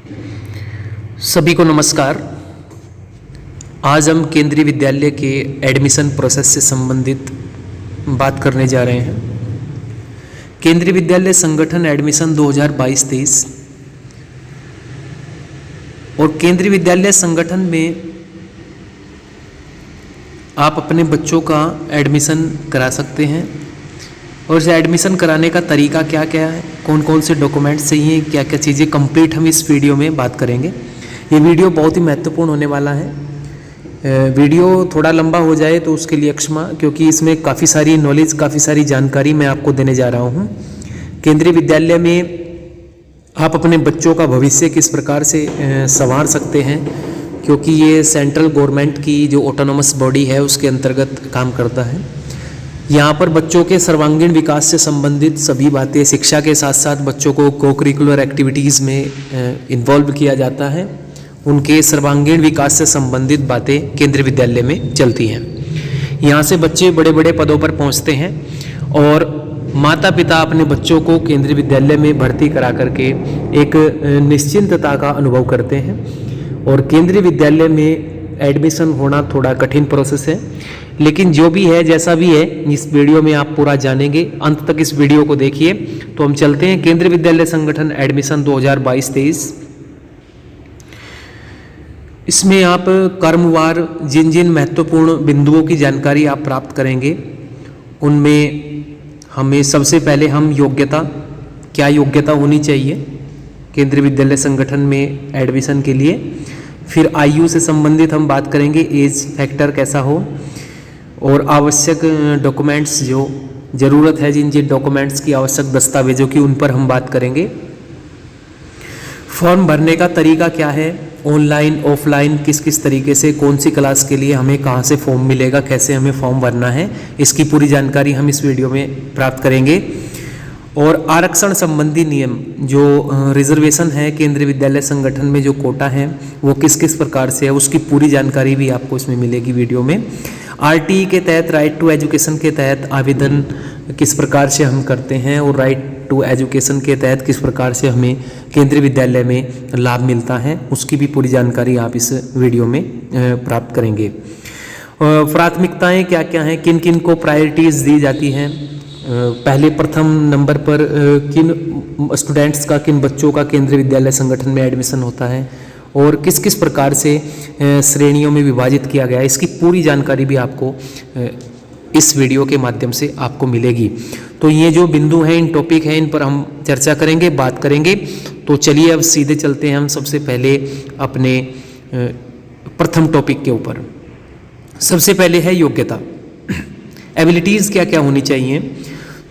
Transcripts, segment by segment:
सभी को नमस्कार। आज हम केंद्रीय विद्यालय के एडमिशन प्रोसेस से संबंधित बात करने जा रहे हैं। केंद्रीय विद्यालय संगठन एडमिशन 2022-23 और केंद्रीय विद्यालय संगठन में आप अपने बच्चों का एडमिशन करा सकते हैं और इसे एडमिशन कराने का तरीका क्या क्या है, कौन कौन से डॉक्यूमेंट्स चाहिए, क्या क्या चीज़ें कंप्लीट हम इस वीडियो में बात करेंगे। ये वीडियो बहुत ही महत्वपूर्ण होने वाला है। वीडियो थोड़ा लंबा हो जाए तो उसके लिए क्षमा, क्योंकि इसमें काफ़ी सारी नॉलेज, काफ़ी सारी जानकारी मैं आपको देने जा रहा हूँ। केंद्रीय विद्यालय में आप अपने बच्चों का भविष्य किस प्रकार से संवार सकते हैं, क्योंकि ये सेंट्रल गवर्नमेंट की जो ऑटोनोमस बॉडी है उसके अंतर्गत काम करता है। यहाँ पर बच्चों के सर्वांगीण विकास से संबंधित सभी बातें, शिक्षा के साथ साथ बच्चों को को करिकुलर एक्टिविटीज़ में इन्वॉल्व किया जाता है। उनके सर्वांगीण विकास से संबंधित बातें केंद्रीय विद्यालय में चलती हैं। यहाँ से बच्चे बड़े बड़े पदों पर पहुँचते हैं और माता पिता अपने बच्चों को केंद्रीय विद्यालय में भर्ती करा करके एक निश्चिंतता का अनुभव करते हैं। और केंद्रीय विद्यालय में एडमिशन होना थोड़ा कठिन प्रोसेस है, लेकिन जो भी है, जैसा भी है, इस वीडियो में आप पूरा जानेंगे। अंत तक इस वीडियो को देखिए। तो हम चलते हैं केंद्रीय विद्यालय संगठन एडमिशन 2022-23। इसमें आप क्रमवार जिन जिन महत्वपूर्ण बिंदुओं की जानकारी आप प्राप्त करेंगे, उनमें हमें सबसे पहले हम योग्यता, क्या योग्यता होनी चाहिए केंद्रीय विद्यालय संगठन में एडमिशन के लिए। फिर आयु से संबंधित हम बात करेंगे, एज फैक्टर कैसा हो, और आवश्यक डॉक्यूमेंट्स, जो ज़रूरत है, जिन जिन डॉक्यूमेंट्स की आवश्यक दस्तावेजों की, उन पर हम बात करेंगे। फॉर्म भरने का तरीका क्या है, ऑनलाइन ऑफलाइन, किस किस तरीके से, कौन सी क्लास के लिए हमें कहाँ से फॉर्म मिलेगा, कैसे हमें फॉर्म भरना है, इसकी पूरी जानकारी हम इस वीडियो में प्राप्त करेंगे। और आरक्षण संबंधी नियम, जो रिजर्वेशन है केंद्रीय विद्यालय संगठन में, जो कोटा है वो किस किस प्रकार से है, उसकी पूरी जानकारी भी आपको इसमें मिलेगी वीडियो में। आरटीई के तहत, राइट टू एजुकेशन के तहत आवेदन किस प्रकार से हम करते हैं, और राइट टू एजुकेशन के तहत किस प्रकार से हमें केंद्रीय विद्यालय में लाभ मिलता है, उसकी भी पूरी जानकारी आप इस वीडियो में प्राप्त करेंगे। प्राथमिकताएं क्या क्या हैं, किन किन को प्रायोरिटीज़ दी जाती हैं, पहले प्रथम नंबर पर किन स्टूडेंट्स का, किन बच्चों का केंद्रीय विद्यालय संगठन में एडमिशन होता है, और किस किस प्रकार से श्रेणियों में विभाजित किया गया है, इसकी पूरी जानकारी भी आपको इस वीडियो के माध्यम से आपको मिलेगी। तो ये जो बिंदु हैं, इन टॉपिक हैं, इन पर हम चर्चा करेंगे, बात करेंगे। तो चलिए अब सीधे चलते हैं हम सबसे पहले अपने प्रथम टॉपिक के ऊपर। सबसे पहले है योग्यता। एबिलिटीज़ क्या क्या होनी चाहिए,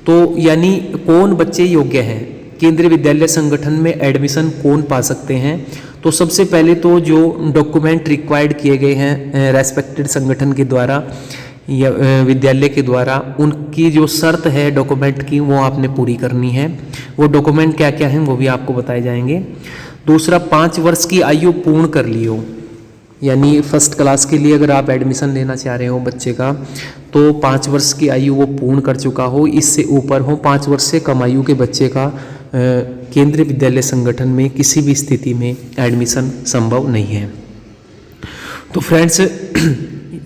तो यानी कौन बच्चे योग्य हैं, केंद्रीय विद्यालय संगठन में एडमिशन कौन पा सकते हैं। तो सबसे पहले तो जो डॉक्यूमेंट रिक्वायर्ड किए गए हैं रेस्पेक्टेड संगठन के द्वारा या विद्यालय के द्वारा, उनकी जो शर्त है डॉक्यूमेंट की, वो आपने पूरी करनी है। वो डॉक्यूमेंट क्या क्या हैं वो भी आपको बताए जाएंगे। दूसरा, 5 वर्ष की आयु पूर्ण कर ली हो, यानी फर्स्ट क्लास के लिए अगर आप एडमिशन लेना चाह रहे हो बच्चे का, तो 5 वर्ष की आयु वो पूर्ण कर चुका हो, इससे ऊपर हो। 5 वर्ष से कम आयु के बच्चे का केंद्रीय विद्यालय संगठन में किसी भी स्थिति में एडमिशन संभव नहीं है। तो फ्रेंड्स,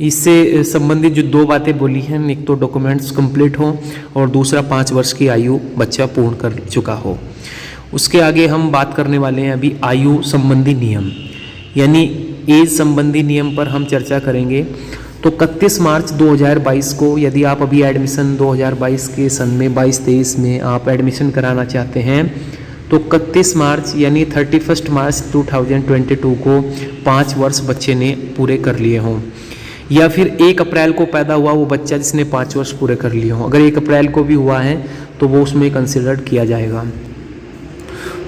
इससे संबंधित जो 2 बातें बोली हैं, एक तो डॉक्यूमेंट्स कंप्लीट हो और दूसरा 5 वर्ष की आयु बच्चा पूर्ण कर चुका हो। उसके आगे हम बात करने वाले हैं अभी आयु संबंधी नियम, यानी एज संबंधी नियम पर हम चर्चा करेंगे। तो 31 मार्च 2022 को, यदि आप अभी एडमिशन 2022 के सन में 22-23 में आप एडमिशन कराना चाहते हैं, तो 31 मार्च यानी 31 मार्च 2022 को 5 वर्ष बच्चे ने पूरे कर लिए हों, या फिर 1 अप्रैल को पैदा हुआ वो बच्चा जिसने 5 वर्ष पूरे कर लिए हों। अगर 1 अप्रैल को भी हुआ है तो वो उसमें कंसिडर्ड किया जाएगा।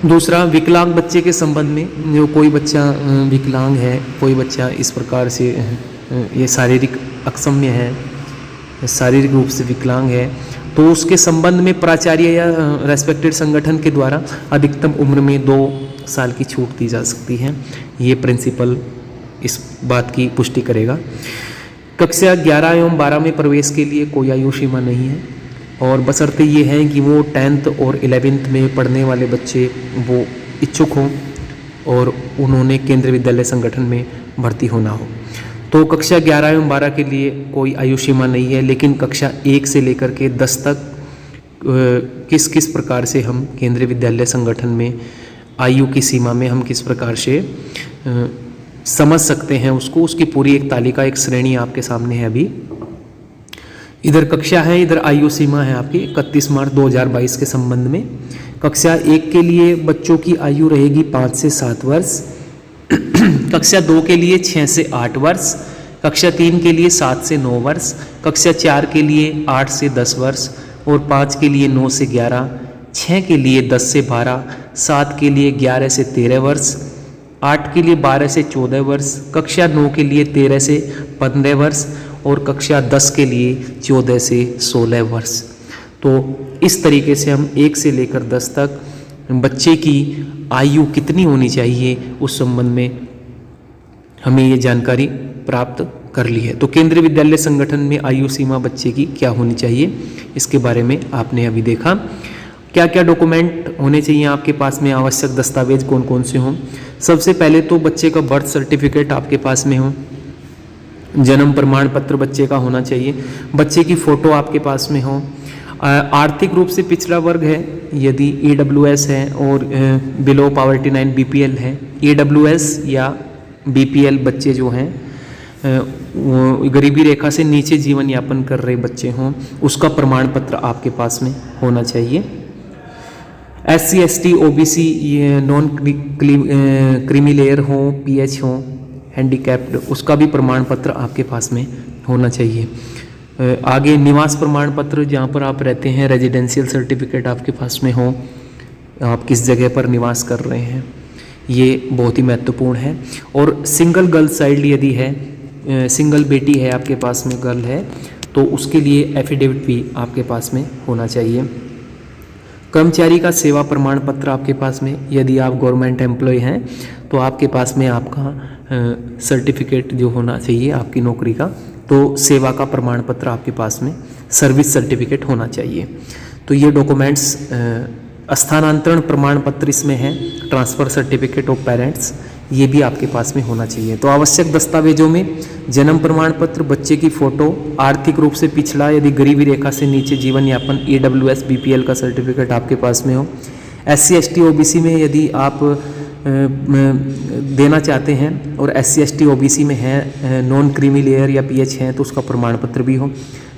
दूसरा, विकलांग बच्चे के संबंध में, जो कोई बच्चा विकलांग है, कोई बच्चा इस प्रकार से ये शारीरिक अक्षम्य है, शारीरिक रूप से विकलांग है, तो उसके संबंध में प्राचार्य या रेस्पेक्टेड संगठन के द्वारा अधिकतम उम्र में 2 साल की छूट दी जा सकती है। ये प्रिंसिपल इस बात की पुष्टि करेगा। कक्षा 11 एवं 12 में प्रवेश के लिए कोई आयु सीमा नहीं है, और बशर्ते ये है कि वो 10th और 11th में पढ़ने वाले बच्चे वो इच्छुक हों और उन्होंने केंद्रीय विद्यालय संगठन में भर्ती होना हो। तो कक्षा 11 एवं 12 के लिए कोई आयु सीमा नहीं है, लेकिन कक्षा 1 से लेकर के 10 तक किस किस प्रकार से हम केंद्रीय विद्यालय संगठन में आयु की सीमा में हम किस प्रकार से समझ सकते हैं उसको, उसकी पूरी एक तालिका, एक श्रेणी आपके सामने है। अभी इधर कक्षा है, इधर आयु सीमा है आपकी 31 मार्च 2022 के संबंध में। कक्षा 1 के लिए बच्चों की आयु रहेगी 5 से 7 वर्ष, कक्षा 2 के लिए 6 से 8 वर्ष, कक्षा 3 के लिए 7 से 9 वर्ष, कक्षा 4 के लिए 8 से 10 वर्ष और 5 के लिए 9 से 11, 6 के लिए 10 से 12, 7 के लिए 11 से 13 वर्ष, 8 के लिए 12 से 14 वर्ष, कक्षा 9 के लिए 13 से 15 वर्ष और कक्षा 10 के लिए 14 से 16 वर्ष। तो इस तरीके से हम 1 से लेकर 10 तक बच्चे की आयु कितनी होनी चाहिए उस संबंध में हमें ये जानकारी प्राप्त कर ली है। तो केंद्रीय विद्यालय संगठन में आयु सीमा बच्चे की क्या होनी चाहिए, इसके बारे में आपने अभी देखा। क्या क्या डॉक्यूमेंट होने चाहिए आपके पास में, आवश्यक दस्तावेज कौन कौन से हों। सबसे पहले तो बच्चे का बर्थ सर्टिफिकेट आपके पास में हो, जन्म प्रमाण पत्र बच्चे का होना चाहिए, बच्चे की फ़ोटो आपके पास में हो। आर्थिक रूप से पिछड़ा वर्ग है यदि EWS है और बिलो पॉवर्टी लाइन BPL है, EWS या BPL बच्चे जो हैं गरीबी रेखा से नीचे जीवन यापन कर रहे बच्चे हों, उसका प्रमाण पत्र आपके पास में होना चाहिए। SC ST OBC ये नॉन क्रीमी लेयर हो, PH हो, हैंडीकैप्ड, उसका भी प्रमाण पत्र आपके पास में होना चाहिए। आगे निवास प्रमाण पत्र, जहाँ पर आप रहते हैं रेजिडेंशियल सर्टिफिकेट आपके पास में हो, आप किस जगह पर निवास कर रहे हैं, ये बहुत ही महत्वपूर्ण है। और सिंगल गर्ल चाइल्ड यदि है, सिंगल बेटी है आपके पास में, गर्ल है, तो उसके लिए एफिडेविट भी आपके पास में होना चाहिए। कर्मचारी का सेवा प्रमाण पत्र आपके पास में, यदि आप गवर्नमेंट एम्प्लॉय हैं तो आपके पास में आपका सर्टिफिकेट जो होना चाहिए आपकी नौकरी का, तो सेवा का प्रमाण पत्र आपके पास में, सर्विस सर्टिफिकेट होना चाहिए। तो ये डॉक्यूमेंट्स, स्थानांतरण प्रमाण पत्र इसमें है, ट्रांसफ़र सर्टिफिकेट ऑफ पेरेंट्स, ये भी आपके पास में होना चाहिए। तो आवश्यक दस्तावेजों में जन्म प्रमाण पत्र, बच्चे की फ़ोटो, आर्थिक रूप से पिछड़ा यदि गरीबी रेखा से नीचे जीवन यापन EWS BPL का सर्टिफिकेट आपके पास में हो। SC ST OBC में यदि आप देना चाहते हैं और SC ST OBC में है, नॉन क्रीमी लेयर या PH है, तो उसका प्रमाण पत्र भी हो।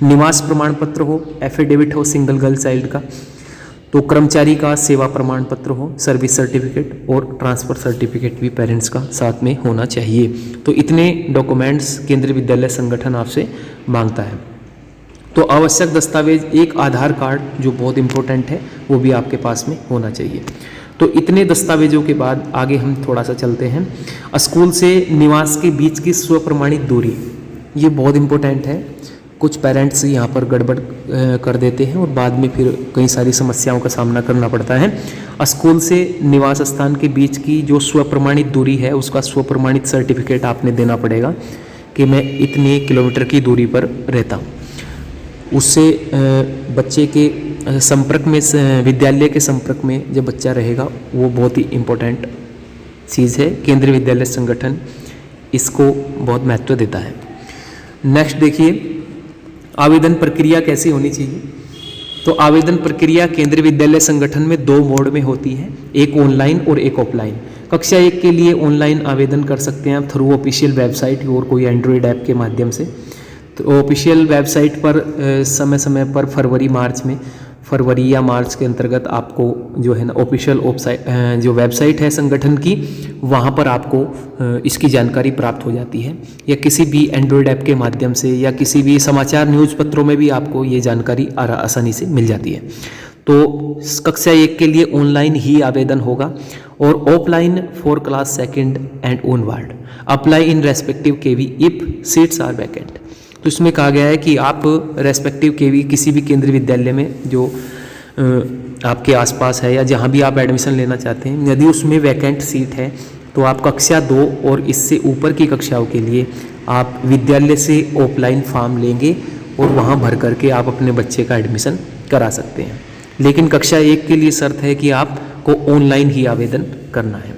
निवास प्रमाण पत्र हो, एफिडेविट हो सिंगल गर्ल चाइल्ड का, तो कर्मचारी का सेवा प्रमाण पत्र हो, सर्विस सर्टिफिकेट और ट्रांसफ़र सर्टिफिकेट भी पेरेंट्स का साथ में होना चाहिए। तो इतने डॉक्यूमेंट्स केंद्रीय विद्यालय संगठन आपसे मांगता है। तो आवश्यक दस्तावेज, एक आधार कार्ड जो बहुत इम्पोर्टेंट है, वो भी आपके पास में होना चाहिए। तो इतने दस्तावेजों के बाद आगे हम थोड़ा सा चलते हैं। स्कूल से निवास के बीच की स्वप्रमाणित दूरी, ये बहुत इम्पोर्टेंट है। कुछ पेरेंट्स यहाँ पर गड़बड़ कर देते हैं और बाद में फिर कई सारी समस्याओं का सामना करना पड़ता है। स्कूल से निवास स्थान के बीच की जो स्वप्रमाणित दूरी है, उसका स्वप्रमाणित सर्टिफिकेट आपने देना पड़ेगा कि मैं इतने किलोमीटर की दूरी पर रहता हूँ। उससे बच्चे के संपर्क में, विद्यालय के संपर्क में जब बच्चा रहेगा, वो बहुत ही इम्पोर्टेंट चीज़ है। केंद्रीय विद्यालय संगठन इसको बहुत महत्व देता है। नेक्स्ट देखिए, आवेदन प्रक्रिया कैसी होनी चाहिए। तो आवेदन प्रक्रिया केंद्रीय विद्यालय संगठन में 2 मोड में होती है, एक ऑनलाइन और एक ऑफलाइन। कक्षा 1 के लिए ऑनलाइन आवेदन कर सकते हैं आप थ्रू ऑफिशियल वेबसाइट और कोई एंड्रॉयड ऐप के माध्यम से। तो ऑफिशियल वेबसाइट पर समय समय पर फरवरी या मार्च के अंतर्गत आपको जो है ना ऑफिशियल जो वेबसाइट है संगठन की, वहाँ पर आपको इसकी जानकारी प्राप्त हो जाती है, या किसी भी एंड्रॉयड ऐप के माध्यम से या किसी भी समाचार न्यूज़ पत्रों में भी आपको ये जानकारी आसानी से मिल जाती है। तो कक्षा 1 के लिए ऑनलाइन ही आवेदन होगा और offline for class 2nd and onward apply in respective KV if seats are vacant. तो इसमें कहा गया है कि आप रेस्पेक्टिव KV किसी भी केंद्रीय विद्यालय में जो आपके आसपास है या जहां भी आप एडमिशन लेना चाहते हैं, यदि उसमें वैकेंट सीट है तो आप कक्षा 2 और इससे ऊपर की कक्षाओं के लिए आप विद्यालय से ऑफलाइन फॉर्म लेंगे और वहां भर करके आप अपने बच्चे का एडमिशन करा सकते हैं। लेकिन कक्षा 1 के लिए शर्त है कि आपको ऑनलाइन ही आवेदन करना है।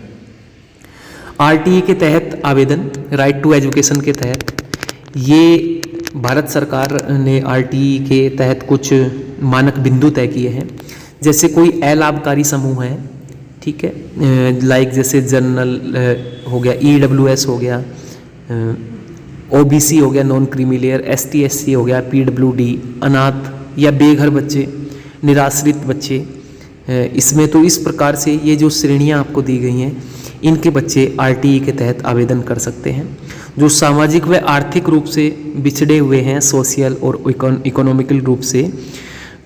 RTE के तहत आवेदन, राइट टू एजुकेशन के तहत, ये भारत सरकार ने RTE के तहत कुछ मानक बिंदु तय किए हैं। जैसे कोई अलाभकारी समूह है, ठीक है, लाइक जैसे जनरल हो गया, EWS हो गया, OBC हो गया, non creamy layer, ST SC हो गया, PWD, अनाथ या बेघर बच्चे, निराश्रित बच्चे, इसमें तो इस प्रकार से ये जो श्रेणियां आपको दी गई हैं, इनके बच्चे RTE के तहत आवेदन कर सकते हैं। जो सामाजिक व आर्थिक रूप से बिछड़े हुए हैं, सोशल और इकोनॉमिकल रूप से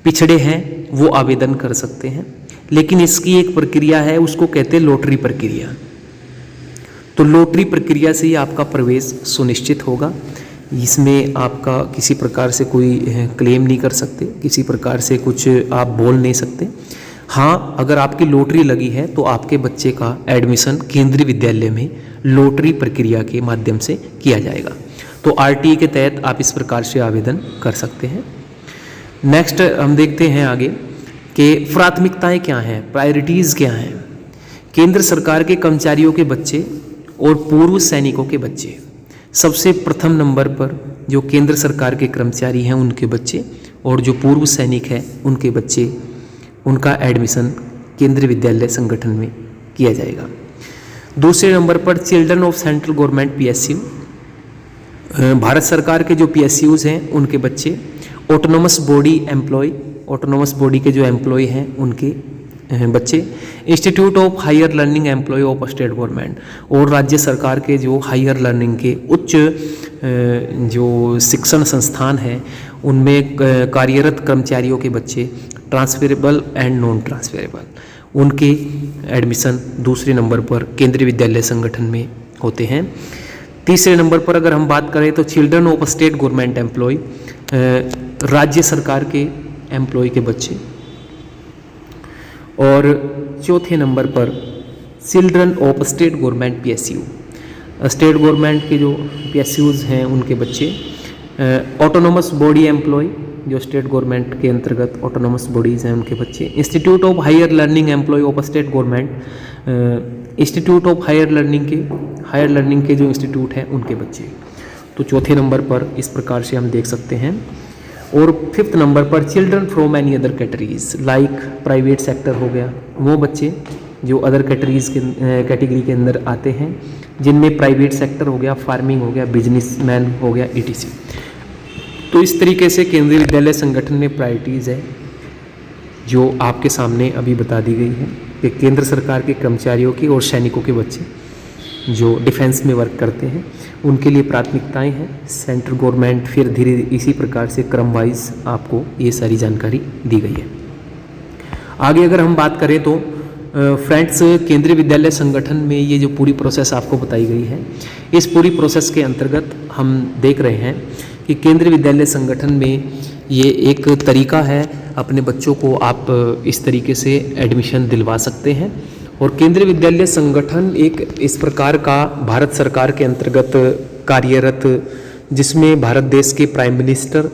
पिछड़े हैं, वो आवेदन कर सकते हैं। लेकिन इसकी एक प्रक्रिया है, उसको कहते हैं लॉटरी प्रक्रिया। तो लॉटरी प्रक्रिया से ही आपका प्रवेश सुनिश्चित होगा। इसमें आपका किसी प्रकार से कोई क्लेम नहीं कर सकते, किसी प्रकार से कुछ आप बोल नहीं सकते। हाँ, अगर आपकी लॉटरी लगी है तो आपके बच्चे का एडमिशन केंद्रीय विद्यालय में लॉटरी प्रक्रिया के माध्यम से किया जाएगा। तो RTE के तहत आप इस प्रकार से आवेदन कर सकते हैं। नेक्स्ट हम देखते हैं आगे कि प्राथमिकताएं क्या हैं, प्रायोरिटीज़ क्या हैं। केंद्र सरकार के कर्मचारियों के बच्चे और पूर्व सैनिकों के बच्चे, सबसे प्रथम नंबर पर जो केंद्र सरकार के कर्मचारी हैं उनके बच्चे और जो पूर्व सैनिक हैं उनके बच्चे, उनका एडमिशन केंद्रीय विद्यालय संगठन में किया जाएगा। दूसरे नंबर पर children of central government PSU, Bharat सरकार के जो PSUs हैं उनके बच्चे, autonomous body employ, autonomous body के जो एम्प्लॉय हैं उनके बच्चे, institute of higher learning employ of state government, और राज्य सरकार के जो हायर लर्निंग के उच्च जो शिक्षण संस्थान हैं उनमें कार्यरत कर्मचारियों के बच्चे, ट्रांसफरेबल एंड नॉन ट्रांसफरेबल, उनके एडमिशन दूसरे नंबर पर केंद्रीय विद्यालय संगठन में होते हैं। तीसरे नंबर पर अगर हम बात करें तो children of state government employ, राज्य सरकार के एम्प्लॉय के बच्चे, और चौथे नंबर पर children of state government PSU, state government के जो PSUs हैं उनके बच्चे, ऑटोनोमस बॉडी एम्प्लॉय जो स्टेट गवर्नमेंट के अंतर्गत ऑटोनोमस बॉडीज़ हैं उनके बच्चे, institute of higher learning employ of state government, institute of higher learning के जो इंस्टीट्यूट हैं उनके बच्चे। तो चौथे नंबर पर इस प्रकार से हम देख सकते हैं। और फिफ्थ नंबर पर children from any other categories, like private sector हो गया, वो बच्चे जो अदर कैटेगरी के अंदर आते हैं, जिनमें प्राइवेट सेक्टर हो गया, फार्मिंग हो गया, बिजनेसमैन हो गया, ETC। तो इस तरीके से केंद्रीय विद्यालय संगठन में प्रायोरिटीज़ है जो आपके सामने अभी बता दी गई है कि केंद्र सरकार के कर्मचारियों की और सैनिकों के बच्चे जो डिफेंस में वर्क करते हैं उनके लिए प्राथमिकताएं हैं। सेंट्रल गवर्नमेंट फिर धीरे इसी प्रकार से क्रम वाइज आपको ये सारी जानकारी दी गई है। आगे अगर हम बात करें तो फ्रेंड्स, केंद्रीय विद्यालय संगठन में ये जो पूरी प्रोसेस आपको बताई गई है, इस पूरी प्रोसेस के अंतर्गत हम देख रहे हैं कि केंद्रीय विद्यालय संगठन में ये एक तरीका है, अपने बच्चों को आप इस तरीके से एडमिशन दिलवा सकते हैं। और केंद्रीय विद्यालय संगठन एक इस प्रकार का भारत सरकार के अंतर्गत कार्यरत, जिसमें भारत देश के प्राइम मिनिस्टर,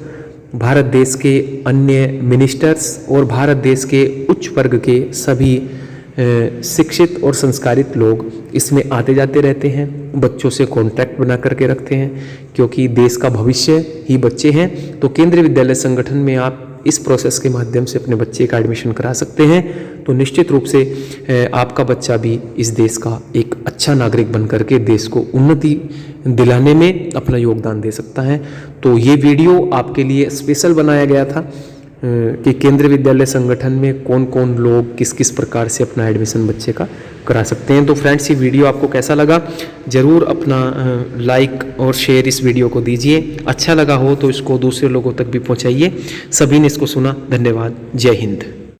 भारत देश के अन्य मिनिस्टर्स और भारत देश के उच्च वर्ग के सभी शिक्षित और संस्कारित लोग इसमें आते जाते रहते हैं, बच्चों से कॉन्टैक्ट बना करके रखते हैं, क्योंकि देश का भविष्य ही बच्चे हैं। तो केंद्रीय विद्यालय संगठन में आप इस प्रोसेस के माध्यम से अपने बच्चे का एडमिशन करा सकते हैं। तो निश्चित रूप से आपका बच्चा भी इस देश का एक अच्छा नागरिक बन करके देश को उन्नति दिलाने में अपना योगदान दे सकता है। तो ये वीडियो आपके लिए स्पेशल बनाया गया था कि केंद्रीय विद्यालय संगठन में कौन कौन लोग किस किस प्रकार से अपना एडमिशन बच्चे का करा सकते हैं। तो फ्रेंड्स, ये वीडियो आपको कैसा लगा ज़रूर अपना लाइक और शेयर इस वीडियो को दीजिए। अच्छा लगा हो तो इसको दूसरे लोगों तक भी पहुंचाइए। सभी ने इसको सुना, धन्यवाद। जय हिंद।